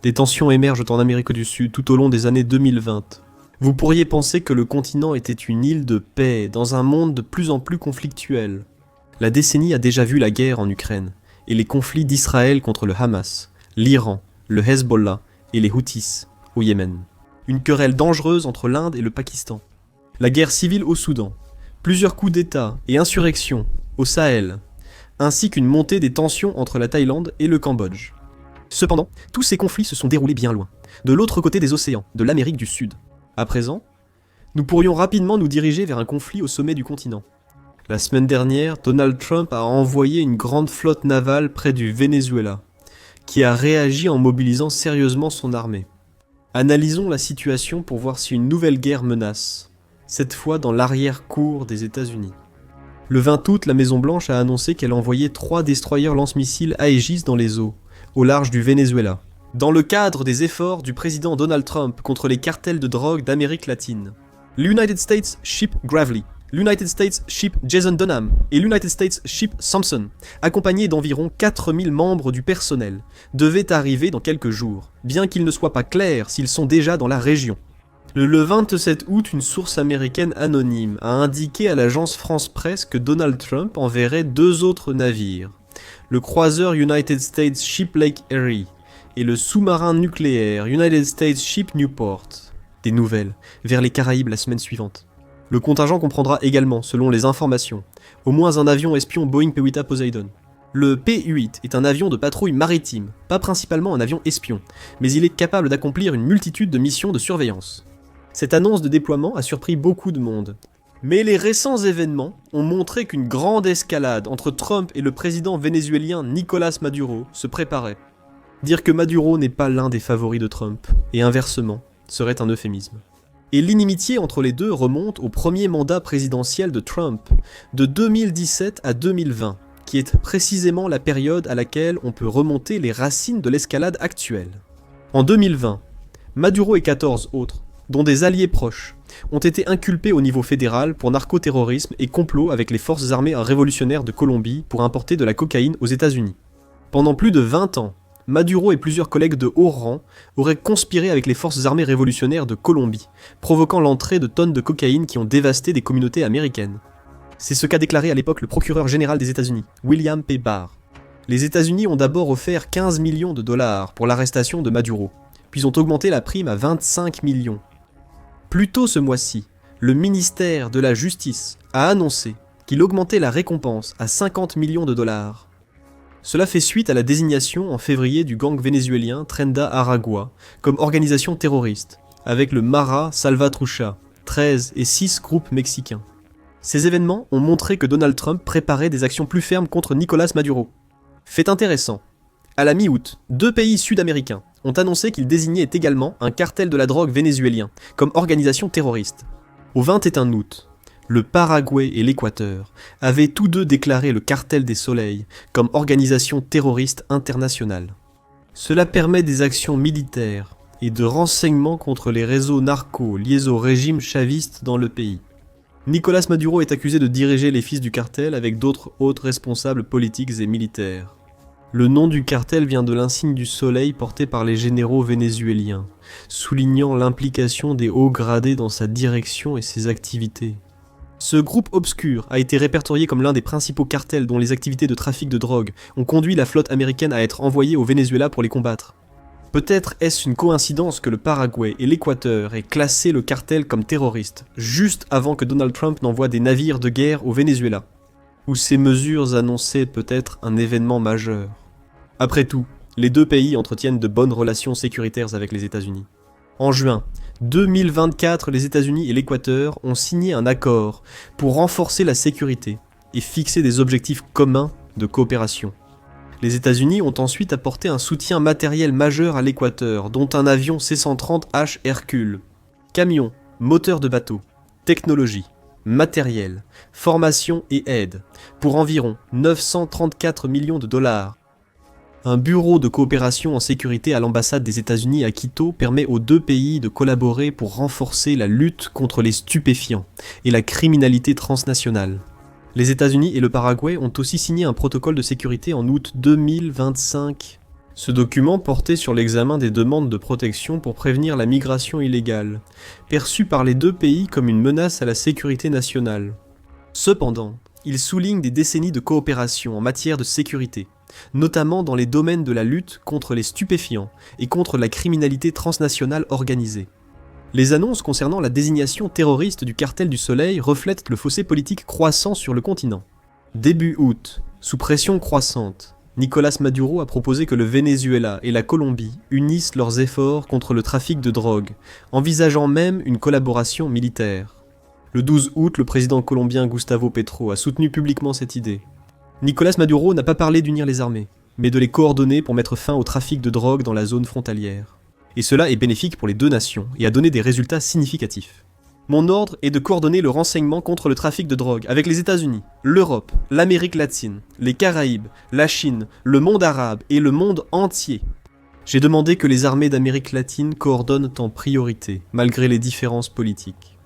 Des tensions émergent en Amérique du Sud tout au long des années 2020. Vous pourriez penser que le continent était une île de paix dans un monde de plus en plus conflictuel. La décennie a déjà vu la guerre en Ukraine et les conflits d'Israël contre le Hamas, l'Iran, le Hezbollah et les Houthis au Yémen. Une querelle dangereuse entre l'Inde et le Pakistan. La guerre civile au Soudan, plusieurs coups d'État et insurrections au Sahel, ainsi qu'une montée des tensions entre la Thaïlande et le Cambodge. Cependant, tous ces conflits se sont déroulés bien loin, de l'autre côté des océans, de l'Amérique du Sud. À présent, nous pourrions rapidement nous diriger vers un conflit au sommet du continent. La semaine dernière, Donald Trump a envoyé une grande flotte navale près du Venezuela, qui a réagi en mobilisant sérieusement son armée. Analysons la situation pour voir si une nouvelle guerre menace, cette fois dans l'arrière-cour des États-Unis. Le 20 août, la Maison-Blanche a annoncé qu'elle envoyait 3 destroyers lance-missiles Aegis dans les eaux, au large du Venezuela, dans le cadre des efforts du président Donald Trump contre les cartels de drogue d'Amérique latine. L'United States Ship Gravely, l'United States Ship Jason Dunham et l'United States Ship Samson, accompagnés d'environ 4000 membres du personnel, devaient arriver dans quelques jours, bien qu'il ne soit pas clair s'ils sont déjà dans la région. Le 27 août, une source américaine anonyme a indiqué à l'agence France Presse que Donald Trump enverrait 2 autres navires, le croiseur United States Ship Lake Erie et le sous-marin nucléaire United States Ship Newport, des nouvelles, vers les Caraïbes la semaine suivante. Le contingent comprendra également, selon les informations, au moins un avion espion Boeing P-8A Poseidon. Le P-8 est un avion de patrouille maritime, pas principalement un avion espion, mais il est capable d'accomplir une multitude de missions de surveillance. Cette annonce de déploiement a surpris beaucoup de monde. Mais les récents événements ont montré qu'une grande escalade entre Trump et le président vénézuélien Nicolás Maduro se préparait. Dire que Maduro n'est pas l'un des favoris de Trump, et inversement, serait un euphémisme. Et l'inimitié entre les deux remonte au premier mandat présidentiel de Trump, de 2017 à 2020, qui est précisément la période à laquelle on peut remonter les racines de l'escalade actuelle. En 2020, Maduro et 14 autres, dont des alliés proches, ont été inculpés au niveau fédéral pour narcoterrorisme et complot avec les forces armées révolutionnaires de Colombie pour importer de la cocaïne aux États-Unis. Pendant plus de 20 ans, Maduro et plusieurs collègues de haut rang auraient conspiré avec les forces armées révolutionnaires de Colombie, provoquant l'entrée de tonnes de cocaïne qui ont dévasté des communautés américaines. C'est ce qu'a déclaré à l'époque le procureur général des États-Unis, William P. Barr. Les États-Unis ont d'abord offert 15 millions de dollars pour l'arrestation de Maduro, puis ont augmenté la prime à 25 millions. Plus tôt ce mois-ci, le ministère de la Justice a annoncé qu'il augmentait la récompense à 50 millions de dollars. Cela fait suite à la désignation en février du gang vénézuélien Trenda Aragua comme organisation terroriste, avec le Mara Salvatrucha, 13 et 6 groupes mexicains. Ces événements ont montré que Donald Trump préparait des actions plus fermes contre Nicolás Maduro. Fait intéressant, à la mi-août, 2 pays sud-américains ont annoncé qu'ils désignaient également un cartel de la drogue vénézuélien comme organisation terroriste. Au 21 août, le Paraguay et l'Équateur avaient tous deux déclaré le cartel des Soleils comme organisation terroriste internationale. Cela permet des actions militaires et de renseignements contre les réseaux narcos liés au régime chaviste dans le pays. Nicolás Maduro est accusé de diriger les fils du cartel avec d'autres hautes responsables politiques et militaires. Le nom du cartel vient de l'insigne du soleil porté par les généraux vénézuéliens, soulignant l'implication des hauts gradés dans sa direction et ses activités. Ce groupe obscur a été répertorié comme l'un des principaux cartels dont les activités de trafic de drogue ont conduit la flotte américaine à être envoyée au Venezuela pour les combattre. Peut-être est-ce une coïncidence que le Paraguay et l'Équateur aient classé le cartel comme terroriste, juste avant que Donald Trump n'envoie des navires de guerre au Venezuela, où ces mesures annonçaient peut-être un événement majeur. Après tout, les 2 pays entretiennent de bonnes relations sécuritaires avec les États-Unis. En juin 2024, les États-Unis et l'Équateur ont signé un accord pour renforcer la sécurité et fixer des objectifs communs de coopération. Les États-Unis ont ensuite apporté un soutien matériel majeur à l'Équateur, dont un avion C-130H Hercule. Camions, moteurs de bateaux, technologie, matériel, formation et aide, pour environ 934 millions de dollars. Un bureau de coopération en sécurité à l'ambassade des États-Unis à Quito permet aux 2 pays de collaborer pour renforcer la lutte contre les stupéfiants et la criminalité transnationale. Les États-Unis et le Paraguay ont aussi signé un protocole de sécurité en août 2025. Ce document portait sur l'examen des demandes de protection pour prévenir la migration illégale, perçue par les deux pays comme une menace à la sécurité nationale. Cependant, il souligne des décennies de coopération en matière de sécurité, notamment dans les domaines de la lutte contre les stupéfiants et contre la criminalité transnationale organisée. Les annonces concernant la désignation terroriste du cartel du Soleil reflètent le fossé politique croissant sur le continent. Début août, sous pression croissante, Nicolás Maduro a proposé que le Venezuela et la Colombie unissent leurs efforts contre le trafic de drogue, envisageant même une collaboration militaire. Le 12 août, le président colombien Gustavo Petro a soutenu publiquement cette idée. Nicolás Maduro n'a pas parlé d'unir les armées, mais de les coordonner pour mettre fin au trafic de drogue dans la zone frontalière. Et cela est bénéfique pour les deux nations et a donné des résultats significatifs. Mon ordre est de coordonner le renseignement contre le trafic de drogue avec les États-Unis, l'Europe, l'Amérique latine, les Caraïbes, la Chine, le monde arabe et le monde entier. J'ai demandé que les armées d'Amérique latine coordonnent en priorité, malgré les différences politiques.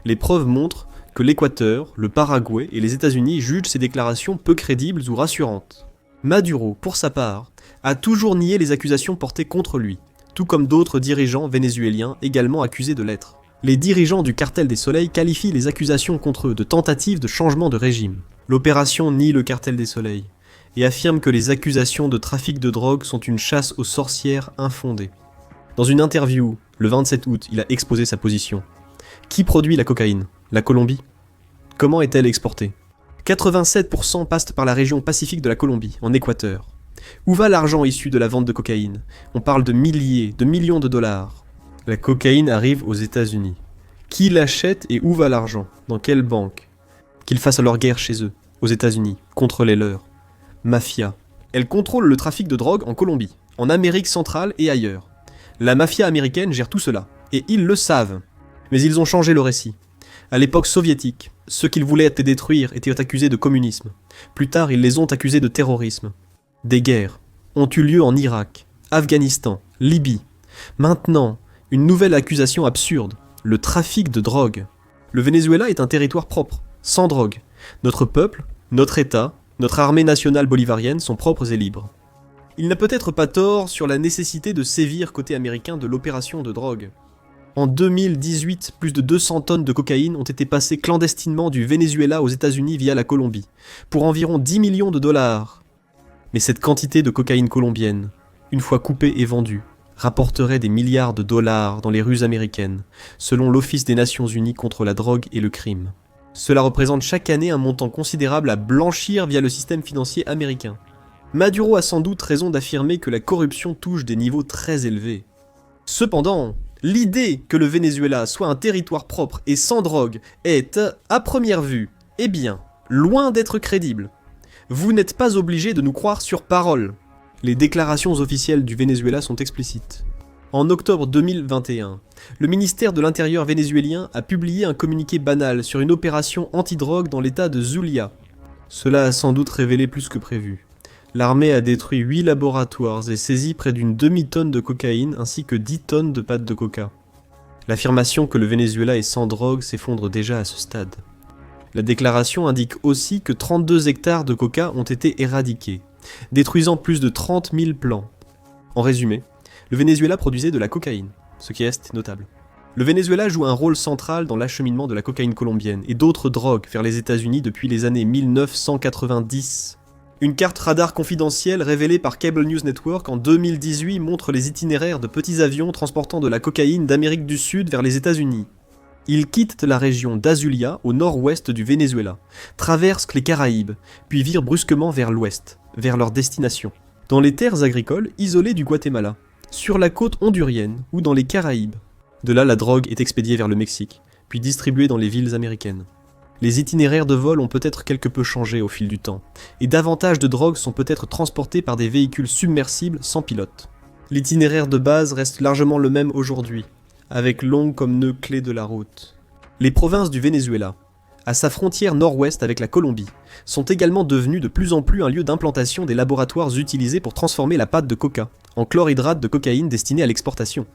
Les preuves montrent que l'Équateur, le Paraguay et les États-Unis jugent ces déclarations peu crédibles ou rassurantes. Maduro, pour sa part, a toujours nié les accusations portées contre lui, tout comme d'autres dirigeants vénézuéliens également accusés de l'être. Les dirigeants du cartel des Soleils qualifient les accusations contre eux de tentatives de changement de régime. L'opération nie le cartel des Soleils et affirme que les accusations de trafic de drogue sont une chasse aux sorcières infondée. Dans une interview, le 27 août, il a exposé sa position. Qui produit la cocaïne ? La Colombie ? Comment est-elle exportée ? 87% passent par la région pacifique de la Colombie, en Équateur. Où va l'argent issu de la vente de cocaïne ? On parle de milliers, de millions de dollars. La cocaïne arrive aux États-Unis. Qui l'achète et où va l'argent ? Dans quelle banque ? Qu'ils fassent leur guerre chez eux, aux États-Unis, contre les leurs. Mafia. Elle contrôle le trafic de drogue en Colombie, en Amérique centrale et ailleurs. La mafia américaine gère tout cela, et ils le savent. Mais ils ont changé le récit. À l'époque soviétique, ceux qu'ils voulaient détruire étaient accusés de communisme. Plus tard, ils les ont accusés de terrorisme. Des guerres ont eu lieu en Irak, Afghanistan, Libye. Maintenant, une nouvelle accusation absurde, le trafic de drogue. Le Venezuela est un territoire propre, sans drogue. Notre peuple, notre État, notre armée nationale bolivarienne sont propres et libres. Il n'a peut-être pas tort sur la nécessité de sévir côté américain de l'opération de drogue. En 2018, plus de 200 tonnes de cocaïne ont été passées clandestinement du Venezuela aux États-Unis via la Colombie, pour environ 10 millions de dollars. Mais cette quantité de cocaïne colombienne, une fois coupée et vendue, rapporterait des milliards de dollars dans les rues américaines, selon l'Office des Nations Unies contre la drogue et le crime. Cela représente chaque année un montant considérable à blanchir via le système financier américain. Maduro a sans doute raison d'affirmer que la corruption touche des niveaux très élevés. Cependant, l'idée que le Venezuela soit un territoire propre et sans drogue est, à première vue, loin d'être crédible. Vous n'êtes pas obligé de nous croire sur parole. Les déclarations officielles du Venezuela sont explicites. En octobre 2021, le ministère de l'Intérieur vénézuélien a publié un communiqué banal sur une opération anti-drogue dans l'état de Zulia. Cela a sans doute révélé plus que prévu. L'armée a détruit 8 laboratoires et saisi près d'une demi-tonne de cocaïne ainsi que 10 tonnes de pâte de coca. L'affirmation que le Venezuela est sans drogue s'effondre déjà à ce stade. La déclaration indique aussi que 32 hectares de coca ont été éradiqués, détruisant plus de 30 000 plants. En résumé, le Venezuela produisait de la cocaïne, ce qui est notable. Le Venezuela joue un rôle central dans l'acheminement de la cocaïne colombienne et d'autres drogues vers les États-Unis depuis les années 1990. Une carte radar confidentielle révélée par Cable News Network en 2018 montre les itinéraires de petits avions transportant de la cocaïne d'Amérique du Sud vers les États-Unis. Ils quittent la région d'Azulia au nord-ouest du Venezuela, traversent les Caraïbes, puis virent brusquement vers l'ouest, vers leur destination, dans les terres agricoles isolées du Guatemala, sur la côte hondurienne ou dans les Caraïbes. De là, la drogue est expédiée vers le Mexique, puis distribuée dans les villes américaines. Les itinéraires de vol ont peut-être quelque peu changé au fil du temps, et davantage de drogues sont peut-être transportées par des véhicules submersibles sans pilote. L'itinéraire de base reste largement le même aujourd'hui, avec Long comme nœud clé de la route. Les provinces du Venezuela, à sa frontière nord-ouest avec la Colombie, sont également devenues de plus en plus un lieu d'implantation des laboratoires utilisés pour transformer la pâte de coca en chlorhydrate de cocaïne destiné à l'exportation.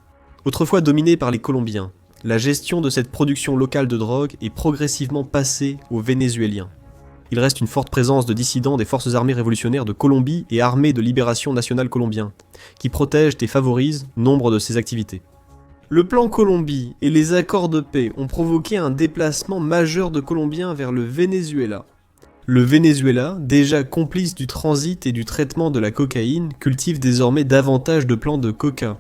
Autrefois dominée par les Colombiens, la gestion de cette production locale de drogue est progressivement passée aux Vénézuéliens. Il reste une forte présence de dissidents des forces armées révolutionnaires de Colombie et Armée de libération nationale colombien, qui protègent et favorisent nombre de ces activités. Le plan Colombie et les accords de paix ont provoqué un déplacement majeur de Colombiens vers le Venezuela. Le Venezuela, déjà complice du transit et du traitement de la cocaïne, cultive désormais davantage de plants de coca.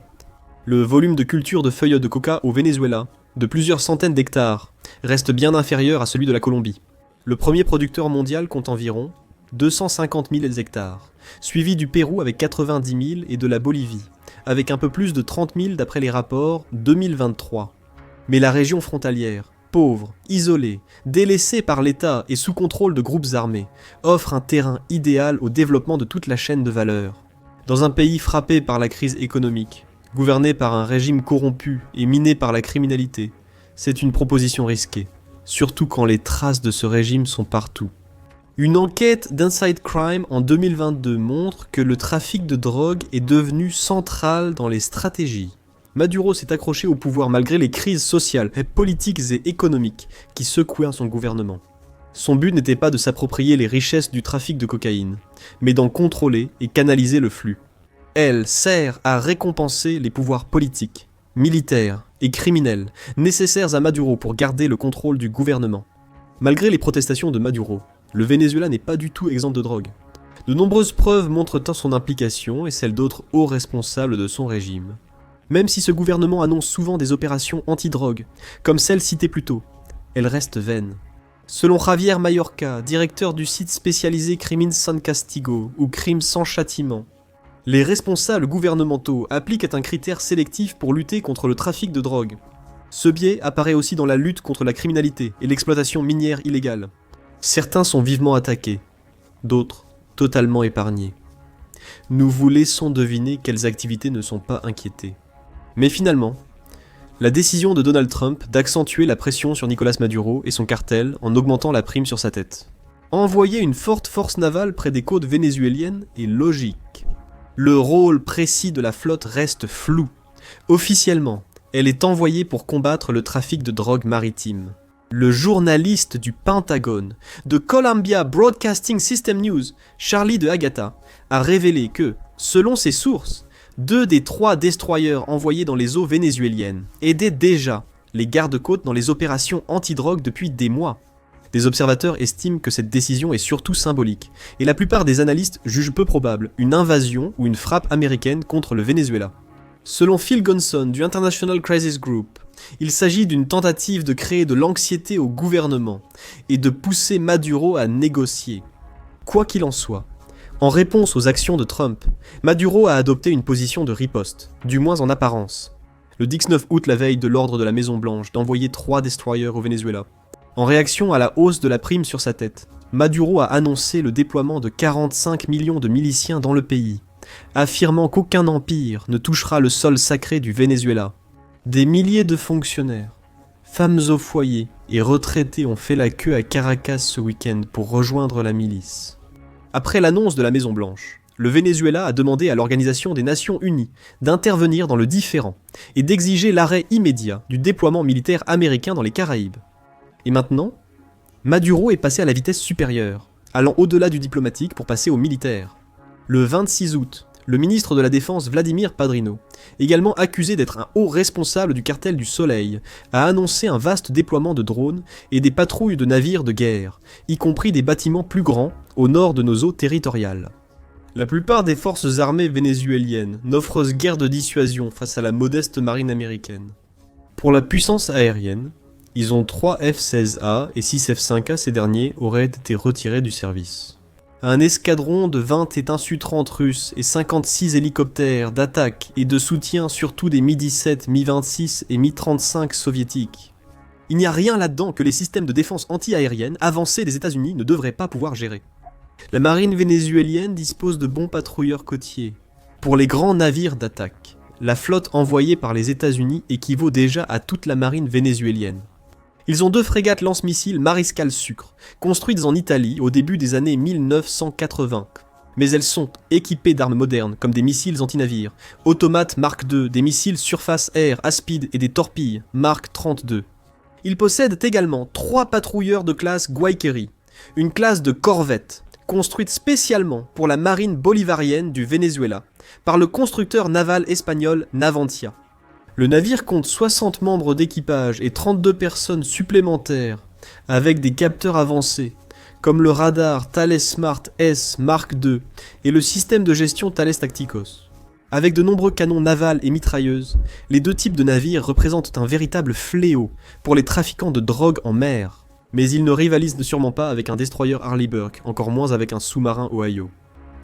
Le volume de culture de feuilles de coca au Venezuela, de plusieurs centaines d'hectares, reste bien inférieur à celui de la Colombie. Le premier producteur mondial compte environ 250 000 hectares, suivi du Pérou avec 90 000 et de la Bolivie, avec un peu plus de 30 000 d'après les rapports 2023. Mais la région frontalière, pauvre, isolée, délaissée par l'État et sous contrôle de groupes armés, offre un terrain idéal au développement de toute la chaîne de valeur. Dans un pays frappé par la crise économique, gouverné par un régime corrompu et miné par la criminalité, c'est une proposition risquée, surtout quand les traces de ce régime sont partout. Une enquête d'Inside Crime en 2022 montre que le trafic de drogue est devenu central dans les stratégies. Maduro s'est accroché au pouvoir malgré les crises sociales, politiques et économiques qui secouaient son gouvernement. Son but n'était pas de s'approprier les richesses du trafic de cocaïne, mais d'en contrôler et canaliser le flux. Elle sert à récompenser les pouvoirs politiques, militaires et criminels nécessaires à Maduro pour garder le contrôle du gouvernement. Malgré les protestations de Maduro, le Venezuela n'est pas du tout exempt de drogue. De nombreuses preuves montrent tant son implication et celle d'autres hauts responsables de son régime. Même si ce gouvernement annonce souvent des opérations anti-drogue, comme celle citée plus tôt, elles restent vaines. Selon Javier Mayorkas, directeur du site spécialisé Crimen Sans Castigo ou Crime sans châtiment, les responsables gouvernementaux appliquent un critère sélectif pour lutter contre le trafic de drogue. Ce biais apparaît aussi dans la lutte contre la criminalité et l'exploitation minière illégale. Certains sont vivement attaqués, d'autres totalement épargnés. Nous vous laissons deviner quelles activités ne sont pas inquiétées. Mais finalement, la décision de Donald Trump d'accentuer la pression sur Nicolas Maduro et son cartel en augmentant la prime sur sa tête. Envoyer une forte force navale près des côtes vénézuéliennes est logique. Le rôle précis de la flotte reste flou. Officiellement, elle est envoyée pour combattre le trafic de drogue maritime. Le journaliste du Pentagone, de Columbia Broadcasting System News, Charlie de Agata, a révélé que, selon ses sources, 2 des 3 destroyers envoyés dans les eaux vénézuéliennes aidaient déjà les gardes-côtes dans les opérations anti-drogue depuis des mois. Des observateurs estiment que cette décision est surtout symbolique, et la plupart des analystes jugent peu probable une invasion ou une frappe américaine contre le Venezuela. Selon Phil Gonson du International Crisis Group, il s'agit d'une tentative de créer de l'anxiété au gouvernement et de pousser Maduro à négocier. Quoi qu'il en soit, en réponse aux actions de Trump, Maduro a adopté une position de riposte, du moins en apparence. Le 19 août, la veille de l'ordre de la Maison-Blanche d'envoyer 3 destroyers au Venezuela. En réaction à la hausse de la prime sur sa tête, Maduro a annoncé le déploiement de 45 millions de miliciens dans le pays, affirmant qu'aucun empire ne touchera le sol sacré du Venezuela. Des milliers de fonctionnaires, femmes au foyer et retraités ont fait la queue à Caracas ce week-end pour rejoindre la milice. Après l'annonce de la Maison-Blanche, le Venezuela a demandé à l'Organisation des Nations Unies d'intervenir dans le différend et d'exiger l'arrêt immédiat du déploiement militaire américain dans les Caraïbes. Et maintenant, Maduro est passé à la vitesse supérieure, allant au-delà du diplomatique pour passer au militaire. Le 26 août, le ministre de la Défense Vladimir Padrino, également accusé d'être un haut responsable du cartel du Soleil, a annoncé un vaste déploiement de drones et des patrouilles de navires de guerre, y compris des bâtiments plus grands au nord de nos eaux territoriales. La plupart des forces armées vénézuéliennes n'offrent guère de dissuasion face à la modeste marine américaine. Pour la puissance aérienne, ils ont 3 F-16A et 6 F-5A, ces derniers auraient été retirés du service. Un escadron de 20 états-30 russes et 56 hélicoptères d'attaque et de soutien surtout des Mi-17, Mi-26 et Mi-35 soviétiques. Il n'y a rien là-dedans que les systèmes de défense anti-aérienne avancés des États-Unis ne devraient pas pouvoir gérer. La marine vénézuélienne dispose de bons patrouilleurs côtiers. Pour les grands navires d'attaque, la flotte envoyée par les États-Unis équivaut déjà à toute la marine vénézuélienne. Ils ont 2 frégates lance-missiles Mariscal Sucre, construites en Italie au début des années 1980. Mais elles sont équipées d'armes modernes, comme des missiles antinavires, automates Mark II, des missiles surface-air Aspid et des torpilles Mark 32. Ils possèdent également 3 patrouilleurs de classe Guayquerie, une classe de corvette construite spécialement pour la marine bolivarienne du Venezuela par le constructeur naval espagnol Navantia. Le navire compte 60 membres d'équipage et 32 personnes supplémentaires avec des capteurs avancés comme le radar Thales Smart S Mark II et le système de gestion Thales Tacticos. Avec de nombreux canons navals et mitrailleuses, les deux types de navires représentent un véritable fléau pour les trafiquants de drogue en mer. Mais ils ne rivalisent sûrement pas avec un destroyer Arleigh Burke, encore moins avec un sous-marin Ohio.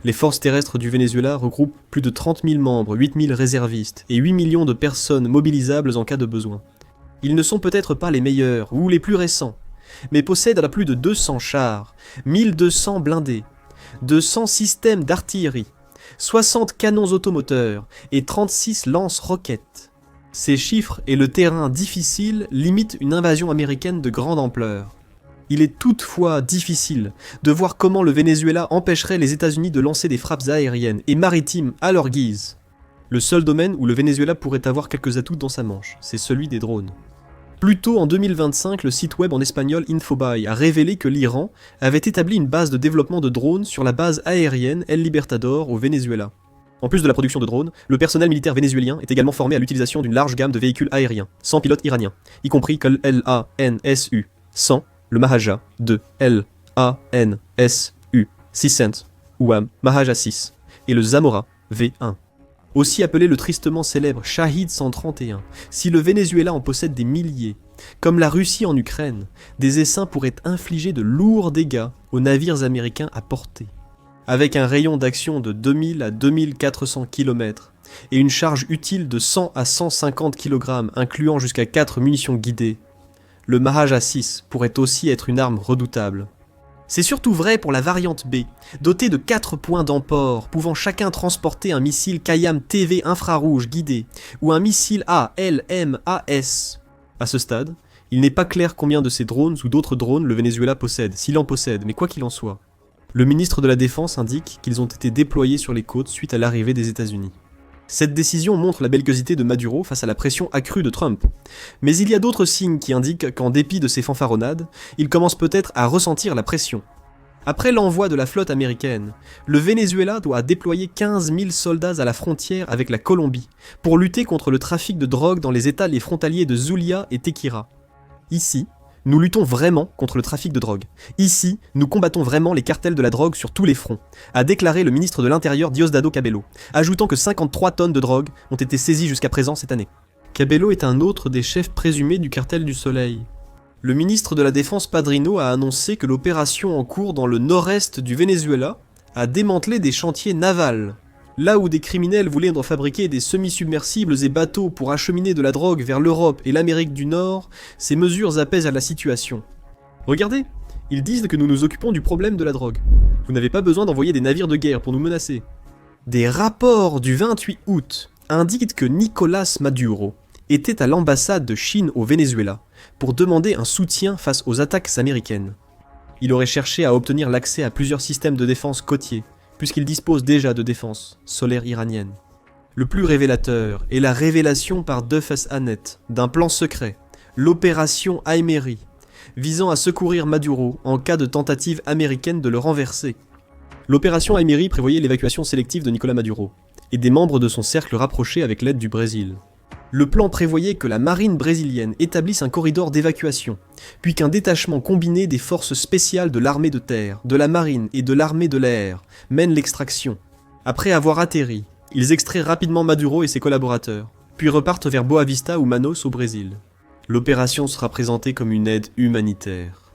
Les forces terrestres du Venezuela regroupent plus de 30 000 membres, 8 000 réservistes et 8 millions de personnes mobilisables en cas de besoin. Ils ne sont peut-être pas les meilleurs ou les plus récents, mais possèdent plus de 200 chars, 1200 blindés, 200 systèmes d'artillerie, 60 canons automoteurs et 36 lance-roquettes. Ces chiffres et le terrain difficile limitent une invasion américaine de grande ampleur. Il est toutefois difficile de voir comment le Venezuela empêcherait les États-Unis de lancer des frappes aériennes et maritimes à leur guise. Le seul domaine où le Venezuela pourrait avoir quelques atouts dans sa manche, c'est celui des drones. Plus tôt en 2025, le site web en espagnol Infobae a révélé que l'Iran avait établi une base de développement de drones sur la base aérienne El Libertador au Venezuela. En plus de la production de drones, le personnel militaire vénézuélien est également formé à l'utilisation d'une large gamme de véhicules aériens, sans pilote iranien, y compris que l'LANSU 100, le Mahaja 2, LANSU 600 ou Mahaja 6, et le Zamora V1. Aussi appelé le tristement célèbre Shahid 131, si le Venezuela en possède des milliers, comme la Russie en Ukraine, des essaims pourraient infliger de lourds dégâts aux navires américains à portée. Avec un rayon d'action de 2000 à 2400 km et une charge utile de 100 à 150 kg incluant jusqu'à 4 munitions guidées, le Mahaja 6 pourrait aussi être une arme redoutable. C'est surtout vrai pour la variante B, dotée de 4 points d'emport, pouvant chacun transporter un missile Kayam TV infrarouge guidé, ou un missile ALMAS. À ce stade, il n'est pas clair combien de ces drones ou d'autres drones le Venezuela possède, s'il en possède, mais quoi qu'il en soit. Le ministre de la Défense indique qu'ils ont été déployés sur les côtes suite à l'arrivée des États-Unis. Cette décision montre la belliquosité de Maduro face à la pression accrue de Trump. Mais il y a d'autres signes qui indiquent qu'en dépit de ses fanfaronnades, il commence peut-être à ressentir la pression. Après l'envoi de la flotte américaine, le Venezuela doit déployer 15 000 soldats à la frontière avec la Colombie pour lutter contre le trafic de drogue dans les états frontaliers de Zulia et Tequira. Ici, nous luttons vraiment contre le trafic de drogue. Ici, nous combattons vraiment les cartels de la drogue sur tous les fronts, a déclaré le ministre de l'Intérieur Diosdado Cabello, ajoutant que 53 tonnes de drogue ont été saisies jusqu'à présent cette année. Cabello est un autre des chefs présumés du cartel du Soleil. Le ministre de la Défense Padrino a annoncé que l'opération en cours dans le nord-est du Venezuela a démantelé des chantiers navals. Là où des criminels voulaient fabriquer des semi-submersibles et bateaux pour acheminer de la drogue vers l'Europe et l'Amérique du Nord, ces mesures apaisent la situation. Regardez, ils disent que nous nous occupons du problème de la drogue. Vous n'avez pas besoin d'envoyer des navires de guerre pour nous menacer. Des rapports du 28 août indiquent que Nicolás Maduro était à l'ambassade de Chine au Venezuela pour demander un soutien face aux attaques américaines. Il aurait cherché à obtenir l'accès à plusieurs systèmes de défense côtiers, puisqu'il dispose déjà de défense solaire iranienne. Le plus révélateur est la révélation par Dufus Hanet d'un plan secret, l'opération Aimeri, visant à secourir Maduro en cas de tentative américaine de le renverser. L'opération Aimeri prévoyait l'évacuation sélective de Nicolás Maduro et des membres de son cercle rapproché avec l'aide du Brésil. Le plan prévoyait que la marine brésilienne établisse un corridor d'évacuation, puis qu'un détachement combiné des forces spéciales de l'armée de terre, de la marine et de l'armée de l'air mène l'extraction. Après avoir atterri, ils extraient rapidement Maduro et ses collaborateurs, puis repartent vers Boa Vista ou Manaus au Brésil. L'opération sera présentée comme une aide humanitaire.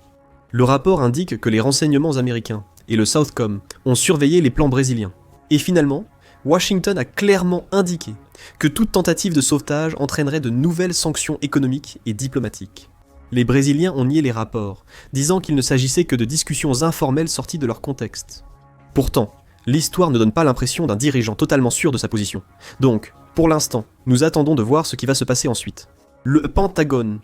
Le rapport indique que les renseignements américains et le Southcom ont surveillé les plans brésiliens. Et finalement, Washington a clairement indiqué que toute tentative de sauvetage entraînerait de nouvelles sanctions économiques et diplomatiques. Les Brésiliens ont nié les rapports, disant qu'il ne s'agissait que de discussions informelles sorties de leur contexte. Pourtant, l'histoire ne donne pas l'impression d'un dirigeant totalement sûr de sa position. Donc, pour l'instant, nous attendons de voir ce qui va se passer ensuite. Le Pentagone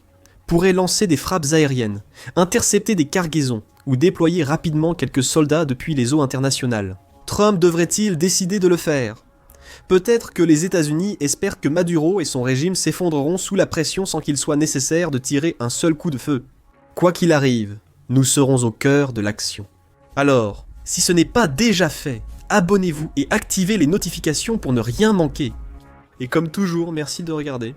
pourrait lancer des frappes aériennes, intercepter des cargaisons ou déployer rapidement quelques soldats depuis les eaux internationales. Trump devrait-il décider de le faire ? Peut-être que les États-Unis espèrent que Maduro et son régime s'effondreront sous la pression sans qu'il soit nécessaire de tirer un seul coup de feu. Quoi qu'il arrive, Nous serons au cœur de l'action. Alors, si ce n'est pas déjà fait, abonnez-vous et activez les notifications pour ne rien manquer. Et comme toujours, merci de regarder.